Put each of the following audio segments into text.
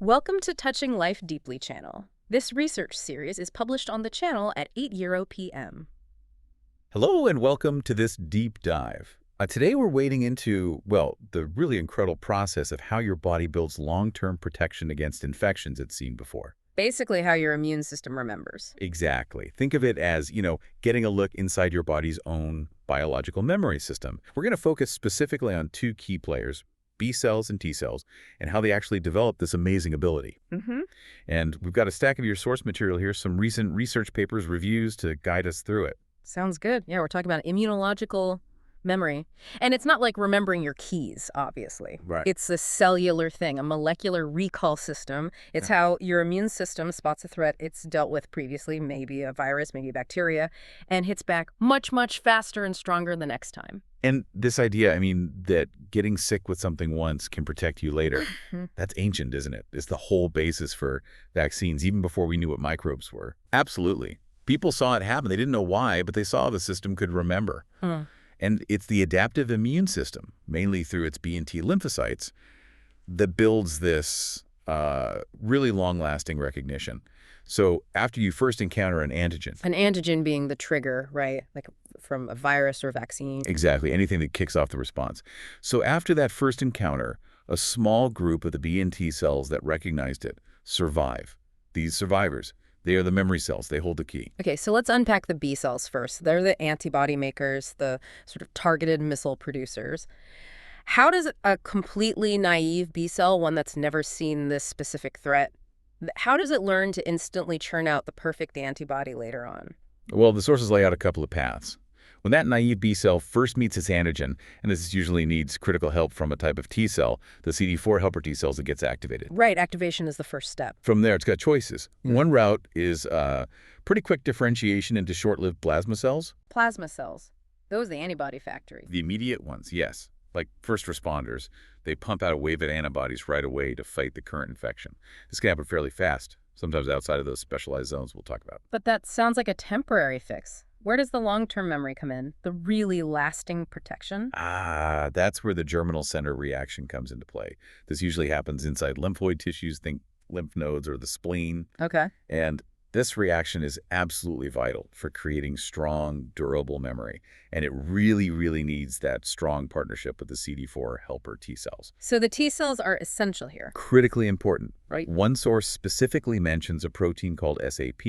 Welcome to Touching Life Deeply channel. This research series is published on the channel at 8 Euro p.m. Hello and welcome to this deep dive. Today we're wading into, well, the really incredible process of how your body builds long-term protection against infections it's seen before. Basically how your immune system remembers. Exactly. Think of it as, getting a look inside your body's own biological memory system. We're going to focus specifically on two key players, B cells and T cells, and how they actually develop this amazing ability. And we've got a stack of your source material here, some recent research papers, reviews to guide us through it. Sounds good. Yeah, we're talking about immunological memory. And it's not like remembering your keys, obviously. Right. It's a cellular thing, a molecular recall system. It's how your immune system spots a threat it's dealt with previously, maybe a virus, maybe a bacteria, and hits back much, much faster and stronger the next time. And this idea, that getting sick with something once can protect you later, that's ancient, isn't it? It's the whole basis for vaccines, even before we knew what microbes were. Absolutely. People saw it happen. They didn't know why, but they saw the system could remember. And it's the adaptive immune system, mainly through its B and T lymphocytes, that builds this really long-lasting recognition. So after you first encounter an antigen being the trigger, right? Like from a virus or vaccine. Exactly, anything that kicks off the response. So after that first encounter, a small group of the B and T cells that recognized it survive. These survivors, they are the memory cells. They hold the key. Okay, so let's unpack the B cells first. They're the antibody makers, the sort of targeted missile producers. How does a completely naive B cell, one that's never seen this specific threat, how does it learn to instantly churn out the perfect antibody later on? Well, the sources lay out a couple of paths. When that naive B cell first meets its antigen, and this usually needs critical help from a type of T cell, the CD4 helper T cells, it gets activated. Right, activation is the first step. From there, it's got choices. One route is pretty quick differentiation into short-lived plasma cells. Plasma cells. Those are the antibody factory. The immediate ones, yes. Like first responders, they pump out a wave of antibodies right away to fight the current infection. This can happen fairly fast, sometimes outside of those specialized zones we'll talk about. But that sounds like a temporary fix. Where does the long-term memory come in? The really lasting protection? That's where the germinal center reaction comes into play. This usually happens inside lymphoid tissues, think lymph nodes or the spleen. Okay. And this reaction is absolutely vital for creating strong, durable memory. And it really, really needs that strong partnership with the CD4 helper T cells. So the T cells are essential here. Critically important. Right. One source specifically mentions a protein called SAP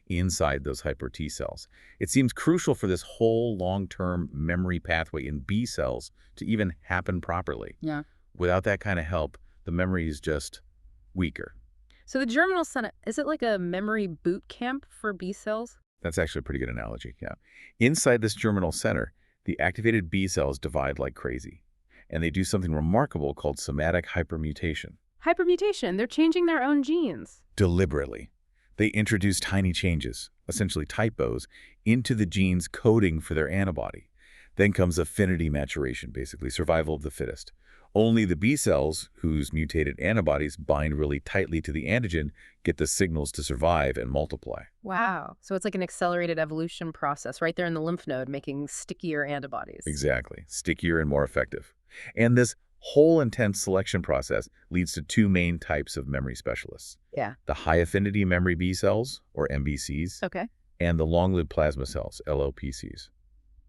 inside those hyper T cells. It seems crucial for this whole long-term memory pathway in B cells to even happen properly. Yeah. Without that kind of help, the memory is just weaker. So the germinal center, is it like a memory boot camp for B cells? That's actually a pretty good analogy, yeah. Inside this germinal center, the activated B cells divide like crazy, and they do something remarkable called somatic hypermutation. Hypermutation, they're changing their own genes. Deliberately. They introduce tiny changes, essentially typos, into the genes coding for their antibody. Then comes affinity maturation, basically survival of the fittest. Only the B cells, whose mutated antibodies bind really tightly to the antigen, get the signals to survive and multiply. Wow. So it's like an accelerated evolution process right there in the lymph node, making stickier antibodies. Exactly. Stickier and more effective. And this whole intense selection process leads to two main types of memory specialists. Yeah. The high-affinity memory B cells, or MBCs, Okay. and the long-lived plasma cells, LLPCs.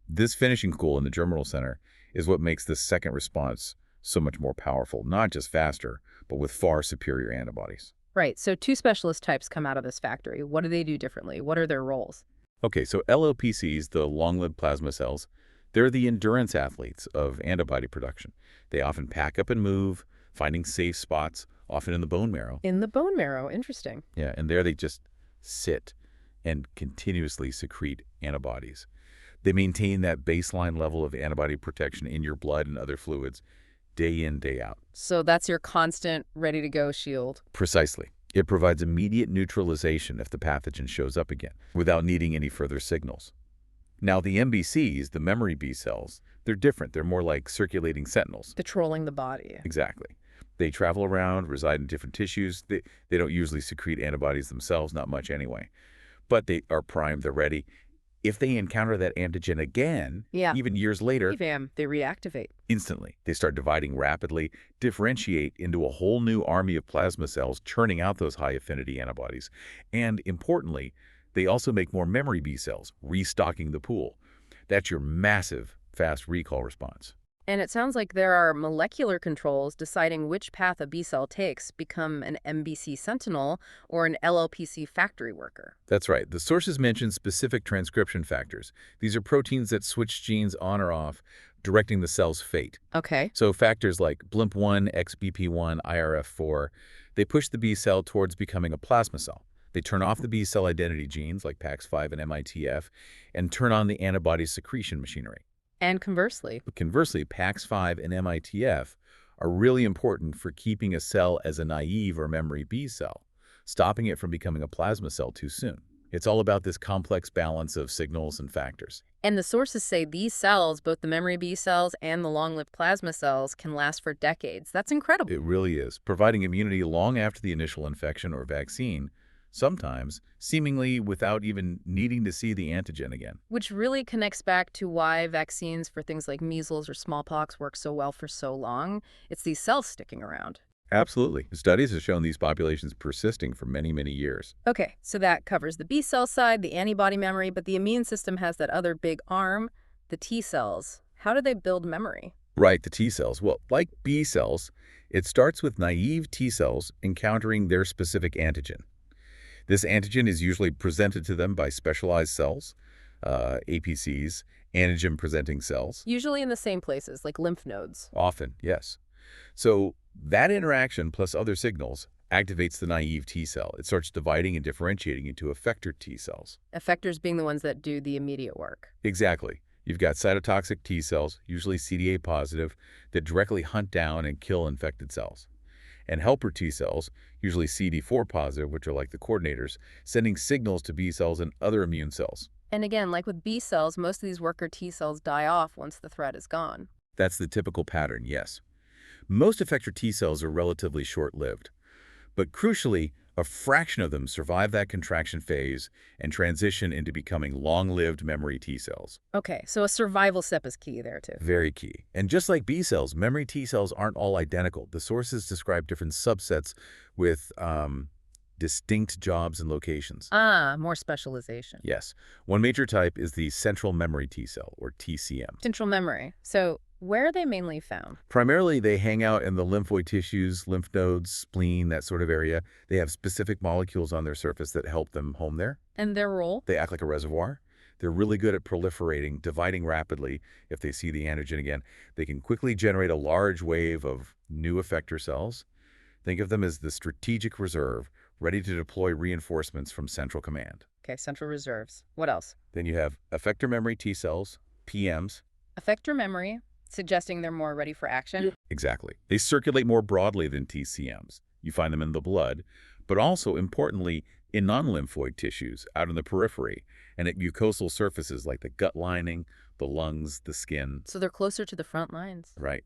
This finishing school in the germinal center is what makes this second response so much more powerful, not just faster, but with far superior antibodies. Right. So two specialist types come out of this factory. What do they do differently? What are their roles? Okay, so LLPCs, the long-lived plasma cells, they're the endurance athletes of antibody production. They often pack up and move, finding safe spots, often in the bone marrow. In the bone marrow. Interesting. Yeah, and there they just sit and continuously secrete antibodies. They maintain that baseline level of antibody protection in your blood and other fluids day in, day out. So that's your constant, ready-to-go shield. Precisely. It provides immediate neutralization if the pathogen shows up again, without needing any further signals. Now, the MBCs, the memory B cells, they're different. They're more like circulating sentinels. Patrolling the body. Exactly. They travel around, reside in different tissues. They don't usually secrete antibodies themselves, not much anyway. But they are primed, they're ready. If they encounter that antigen again, Yeah. even years later, Bam, they reactivate. instantly, they start dividing rapidly, differentiate into a whole new army of plasma cells, churning out those high-affinity antibodies. And importantly, they also make more memory B cells, restocking the pool. That's your massive, fast recall response. And it sounds like there are molecular controls deciding which path a B cell takes, become an MBC sentinel or an LLPC factory worker. That's right. The sources mention specific transcription factors. These are proteins that switch genes on or off, directing the cell's fate. Okay. So factors like BLIMP1, XBP1, IRF4, they push the B cell towards becoming a plasma cell. They turn off the B cell identity genes like PAX5 and MITF and turn on the antibody secretion machinery. And conversely. But conversely, PAX5 and MITF are really important for keeping a cell as a naive or memory B cell, stopping it from becoming a plasma cell too soon. It's all about this complex balance of signals and factors. And the sources say these cells, both the memory B cells and the long-lived plasma cells, can last for decades. That's incredible. It really is, providing immunity long after the initial infection or vaccine, sometimes seemingly without even needing to see the antigen again. Which really connects back to why vaccines for things like measles or smallpox work so well for so long. It's these cells sticking around. Absolutely. Studies have shown these populations persisting for many, many years. Okay, so that covers the B cell side, the antibody memory, but the immune system has that other big arm, the T cells. How do they build memory? Right, the T cells. Well, like B cells, it starts with naive T cells encountering their specific antigen. This antigen is usually presented to them by specialized cells, APCs, antigen-presenting cells. Usually in the same places, like lymph nodes. Often, yes. So that interaction plus other signals activates the naive T cell. It starts dividing and differentiating into effector T cells. Effectors being the ones that do the immediate work. Exactly. You've got cytotoxic T cells, usually CD8 positive, that directly hunt down and kill infected cells. And helper T cells, usually CD4 positive, which are like the coordinators, sending signals to B cells and other immune cells. And again, like with B cells, most of these worker T cells die off once the threat is gone. That's the typical pattern, yes. Most effector T cells are relatively short-lived, but crucially, a fraction of them survive that contraction phase and transition into becoming long-lived memory T cells. Okay, so a survival step is key there too. Very key. And just like B cells, memory T cells aren't all identical. The sources describe different subsets with distinct jobs and locations. More specialization. Yes. One major type is the central memory T cell, or TCM. Central memory. So where are they mainly found? Primarily, they hang out in the lymphoid tissues, lymph nodes, spleen, that sort of area. They have specific molecules on their surface that help them home there. And their role? They act like a reservoir. They're really good at proliferating, dividing rapidly. If they see the antigen again, they can quickly generate a large wave of new effector cells. Think of them as the strategic reserve, ready to deploy reinforcements from central command. Okay, central reserves. What else? Then you have effector memory T cells, PMs. Effector memory, suggesting they're more ready for action. Exactly. They circulate more broadly than TCMs. You find them in the blood, but also, importantly, in non-lymphoid tissues out in the periphery and at mucosal surfaces like the gut lining, the lungs, the skin. So they're closer to the front lines. Right.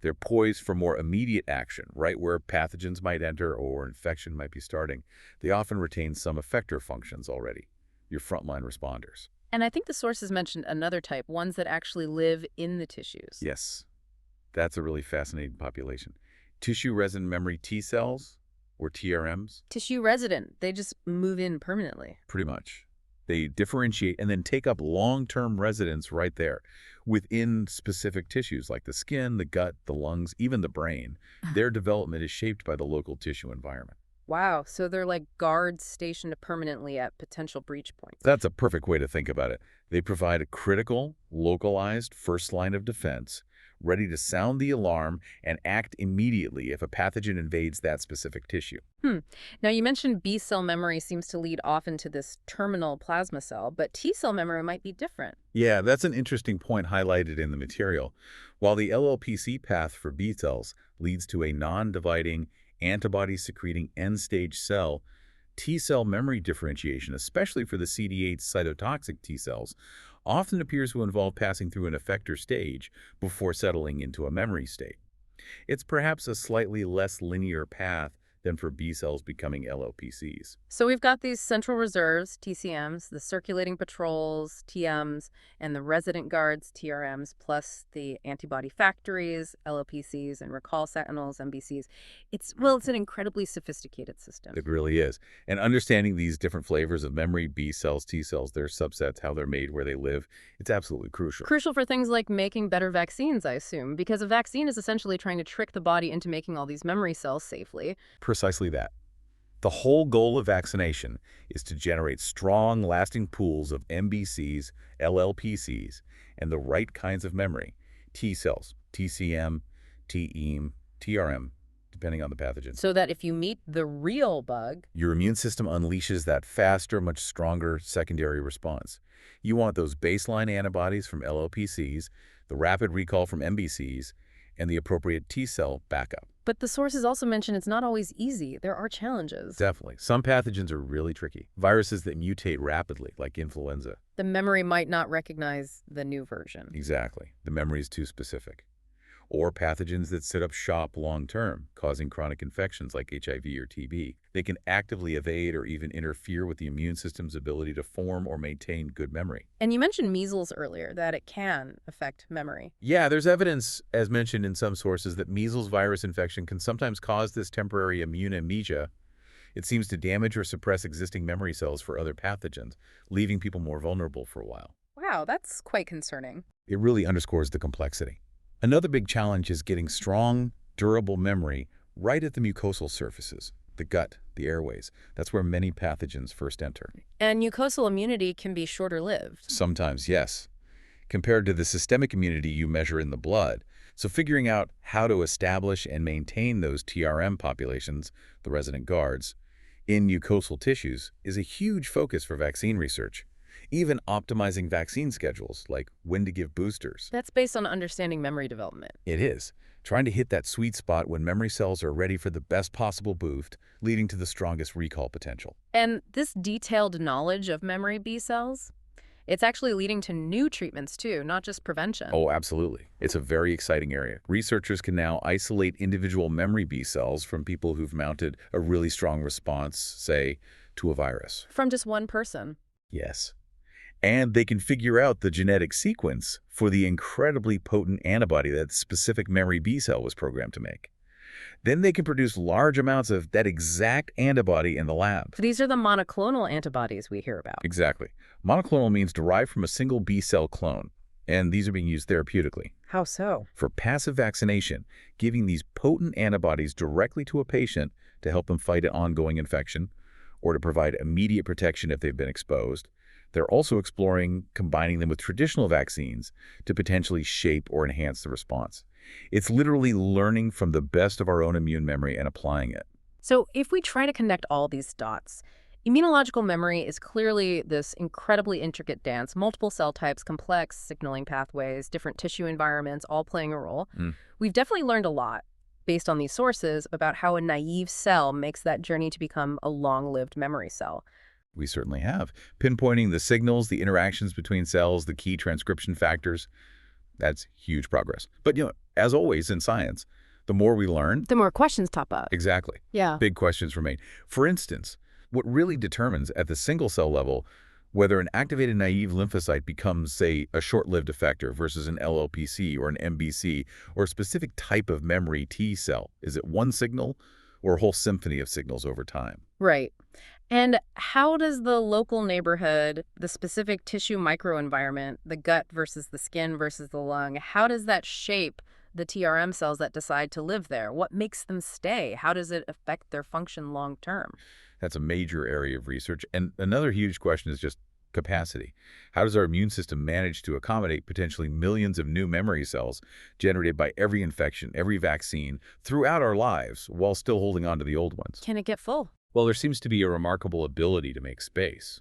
They're poised for more immediate action, right where pathogens might enter or infection might be starting. They often retain some effector functions already, your frontline responders. And I think the sources mentioned another type, ones that actually live in the tissues. Yes, that's a really fascinating population. Tissue-resident memory T cells, or TRMs. Tissue resident. They just move in permanently. Pretty much. They differentiate and then take up long-term residence right there within specific tissues like the skin, the gut, the lungs, even the brain. Their development is shaped by the local tissue environment. Wow, so they're like guards stationed permanently at potential breach points. That's a perfect way to think about it. They provide a critical, localized first line of defense, ready to sound the alarm and act immediately if a pathogen invades that specific tissue. Now, you mentioned B cell memory seems to lead often to this terminal plasma cell, but T cell memory might be different. Yeah, that's an interesting point highlighted in the material. While the LLPC path for B cells leads to a non-dividing, antibody-secreting end-stage cell, T-cell memory differentiation, especially for the CD8 cytotoxic T cells, often appears to involve passing through an effector stage before settling into a memory state. It's perhaps a slightly less linear path than for B cells becoming LLPCs. So we've got these central reserves, TCMs, the circulating patrols, TMs, and the resident guards, TRMs, plus the antibody factories, LLPCs, and recall sentinels, MBCs. It's an incredibly sophisticated system. It really is. And understanding these different flavors of memory, B cells, T cells, their subsets, how they're made, where they live, it's absolutely crucial. Crucial for things like making better vaccines, I assume, because a vaccine is essentially trying to trick the body into making all these memory cells safely. Precisely that. The whole goal of vaccination is to generate strong, lasting pools of MBCs, LLPCs, and the right kinds of memory, T cells, TCM, TEM, TRM, depending on the pathogen. So that if you meet the real bug, Your immune system unleashes that faster, much stronger secondary response. You want those baseline antibodies from LLPCs, the rapid recall from MBCs, and the appropriate T cell backup. but the sources also mention it's not always easy. There are challenges. Definitely. Some pathogens are really tricky. Viruses that mutate rapidly, like influenza. The memory might not recognize the new version. Exactly. The memory is too specific. Or pathogens that sit up shop long-term, causing chronic infections like HIV or TB. They can actively evade or even interfere with the immune system's ability to form or maintain good memory. And you mentioned measles earlier, that it can affect memory. Yeah, there's evidence, as mentioned in some sources, that measles virus infection can sometimes cause this temporary immune amnesia. It seems to damage or suppress existing memory cells for other pathogens, leaving people more vulnerable for a while. Wow, that's quite concerning. It really underscores the complexity. Another big challenge is getting strong, durable memory right at the mucosal surfaces, the gut, the airways. That's where many pathogens first enter. And mucosal immunity can be shorter lived. Sometimes, yes, compared to the systemic immunity you measure in the blood. So figuring out how to establish and maintain those TRM populations, the resident guards, in mucosal tissues is a huge focus for vaccine research. Even optimizing vaccine schedules, like when to give boosters. That's based on understanding memory development. It is. Trying to hit that sweet spot when memory cells are ready for the best possible boost, leading to the strongest recall potential. And this detailed knowledge of memory B cells, it's actually leading to new treatments too, not just prevention. Oh, absolutely. It's a very exciting area. Researchers can now isolate individual memory B cells from people who've mounted a really strong response, say, to a virus. From just one person. Yes. And they can figure out the genetic sequence for the incredibly potent antibody that specific memory B cell was programmed to make. Then they can produce large amounts of that exact antibody in the lab. These are the monoclonal antibodies we hear about. Exactly. Monoclonal means derived from a single B cell clone, and these are being used therapeutically. How so? For passive vaccination, giving these potent antibodies directly to a patient to help them fight an ongoing infection or to provide immediate protection if they've been exposed. They're also exploring combining them with traditional vaccines to potentially shape or enhance the response. It's literally learning from the best of our own immune memory and applying it. So if we try to connect all these dots, immunological memory is clearly this incredibly intricate dance, multiple cell types, complex signaling pathways, different tissue environments, all playing a role. We've definitely learned a lot based on these sources about how a naive cell makes that journey to become a long-lived memory cell. We certainly have. Pinpointing the signals, the interactions between cells, the key transcription factors, that's huge progress. But, as always in science, the more we learn, The more questions pop up. exactly, Yeah. big questions remain. For instance, what really determines at the single cell level whether an activated naive lymphocyte becomes, say, a short-lived effector versus an LLPC or an MBC or a specific type of memory T cell? Is it one signal or a whole symphony of signals over time? Right. And how does the local neighborhood, the specific tissue microenvironment, the gut versus the skin versus the lung, how does that shape the TRM cells that decide to live there? What makes them stay? How does it affect their function long term? That's a major area of research. And another huge question is just capacity. How does our immune system manage to accommodate potentially millions of new memory cells generated by every infection, every vaccine, throughout our lives, while still holding on to the old ones? Can it get full? Well, there seems to be a remarkable ability to make space.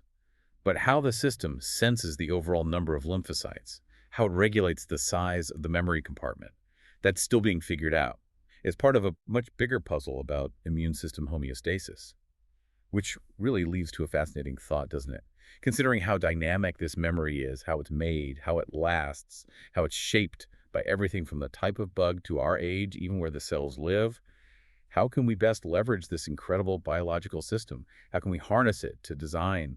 But how the system senses the overall number of lymphocytes, how it regulates the size of the memory compartment, that's still being figured out. It's part of a much bigger puzzle about immune system homeostasis, which really leads to a fascinating thought, doesn't it? Considering how dynamic this memory is, how it's made, how it lasts, how it's shaped by everything from the type of bug to our age, even where the cells live, How can we best leverage this incredible biological system? How can we harness it to design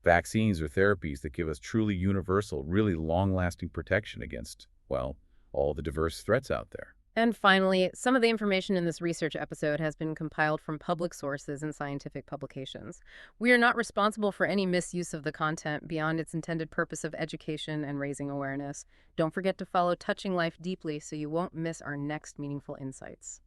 vaccines or therapies that give us truly universal, really long-lasting protection against, well, all the diverse threats out there? And finally, some of the information in this research episode has been compiled from public sources and scientific publications. We are not responsible for any misuse of the content beyond its intended purpose of education and raising awareness. Don't forget to follow Touching Life Deeply so you won't miss our next meaningful insights.